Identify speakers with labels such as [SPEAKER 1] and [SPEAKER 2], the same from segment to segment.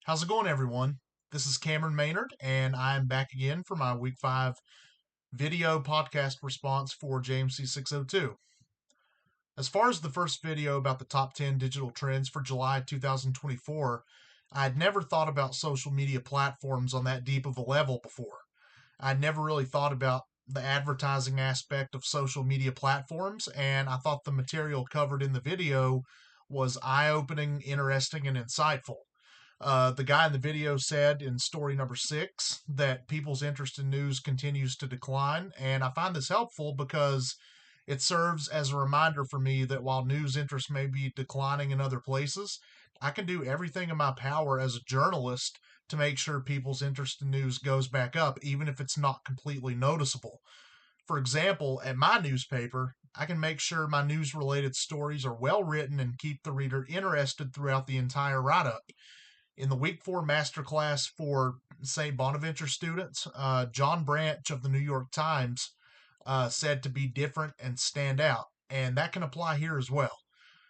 [SPEAKER 1] How's it going, everyone? This is Cameron Maynard, and I'm back again for my Week 5 video podcast response for JMC 602. As far as the first video about the top 10 digital trends for July 2024, I'd never thought about social media platforms on that deep of a level before. I'd never really thought about the advertising aspect of social media platforms, and I thought the material covered in the video was eye opening, interesting, and insightful. The guy in the video said in story number 6 that people's interest in news continues to decline, and I find this helpful because it serves as a reminder for me that while news interest may be declining in other places, I can do everything in my power as a journalist to make sure people's interest in news goes back up, even if it's not completely noticeable. For example, at my newspaper, I can make sure my news related stories are well written and keep the reader interested throughout the entire write up. In the week 4 masterclass for St. Bonaventure students, John Branch of the New York Times said to be different and stand out. And that can apply here as well.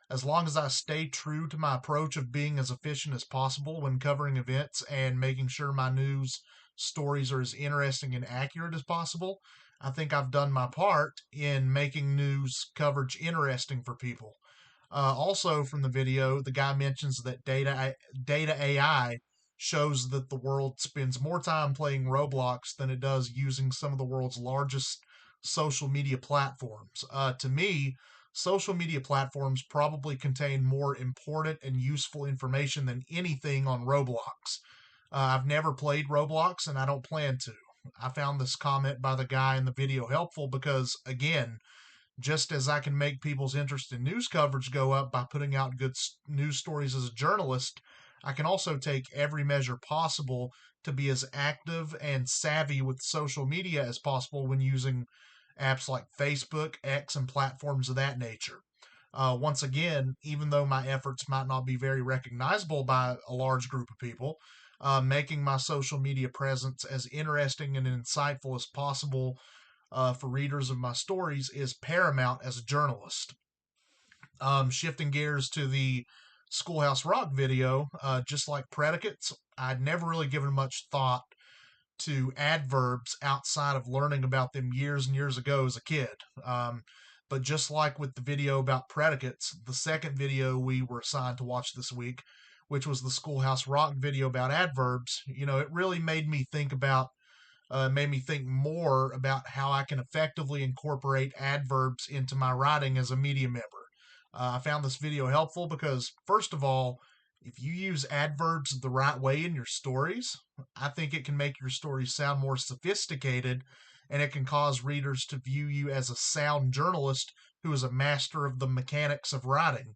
[SPEAKER 1] As long as I stay true to my approach of being as efficient as possible when covering events and making sure my news stories are as interesting and accurate as possible, I think I've done my part in making news coverage interesting for people. Also, from the video, the guy mentions that data AI shows that the world spends more time playing Roblox than it does using some of the world's largest social media platforms. To me, social media platforms probably contain more important and useful information than anything on Roblox. I've never played Roblox and I don't plan to. I found this comment by the guy in the video helpful because, again, just as I can make people's interest in news coverage go up by putting out good news stories as a journalist, I can also take every measure possible to be as active and savvy with social media as possible when using apps like Facebook, X, and platforms of that nature. Once again, even though my efforts might not be very recognizable by a large group of people, making my social media presence as interesting and insightful as possible for readers of my stories is paramount as a journalist. Shifting gears to the Schoolhouse Rock video, just like predicates, I'd never really given much thought to adverbs outside of learning about them years and years ago as a kid. But just like with the video about predicates, the second video we were assigned to watch this week, which was the Schoolhouse Rock video about adverbs, it really made me think more about how I can effectively incorporate adverbs into my writing as a media member. I found this video helpful because, first of all, if you use adverbs the right way in your stories, I think it can make your stories sound more sophisticated and it can cause readers to view you as a sound journalist who is a master of the mechanics of writing.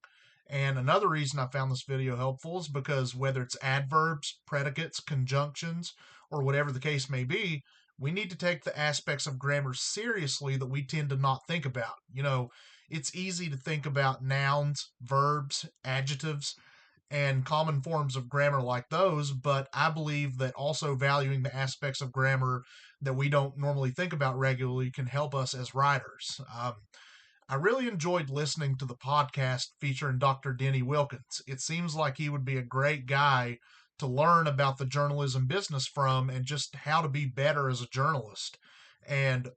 [SPEAKER 1] And another reason I found this video helpful is because whether it's adverbs, predicates, conjunctions, or whatever the case may be, we need to take the aspects of grammar seriously that we tend to not think about. It's easy to think about nouns, verbs, adjectives, and common forms of grammar like those, but I believe that also valuing the aspects of grammar that we don't normally think about regularly can help us as writers. I really enjoyed listening to the podcast featuring Dr. Denny Wilkins. It seems like he would be a great guy to learn about the journalism business from and just how to be better as a journalist. And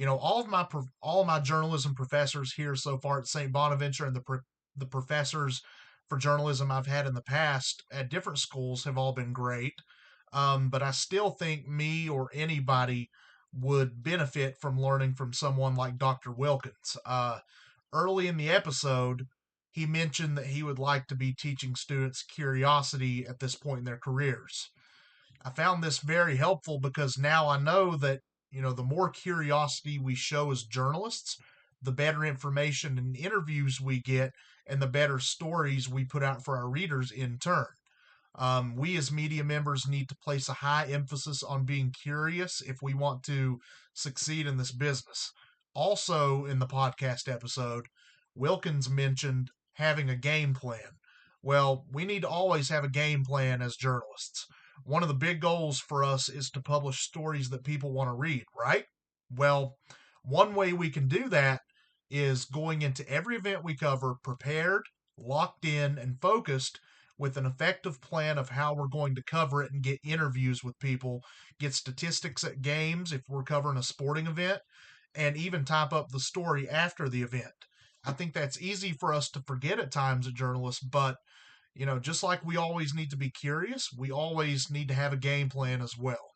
[SPEAKER 1] all of my journalism professors here so far at St. Bonaventure and the professors for journalism I've had in the past at different schools have all been great. But I still think me or anybody would benefit from learning from someone like Dr. Wilkins. Early in the episode, he mentioned that he would like to be teaching students curiosity at this point in their careers. I found this very helpful because now I know that, the more curiosity we show as journalists, the better information and interviews we get, and the better stories we put out for our readers in turn. We as media members need to place a high emphasis on being curious if we want to succeed in this business. Also, in the podcast episode, Wilkins mentioned having a game plan. Well, we need to always have a game plan as journalists. One of the big goals for us is to publish stories that people want to read, right? Well, one way we can do that is going into every event we cover prepared, locked in, and focused with an effective plan of how we're going to cover it and get interviews with people, get statistics at games if we're covering a sporting event, and even type up the story after the event. I think that's easy for us to forget at times as journalists, but just like we always need to be curious, we always need to have a game plan as well.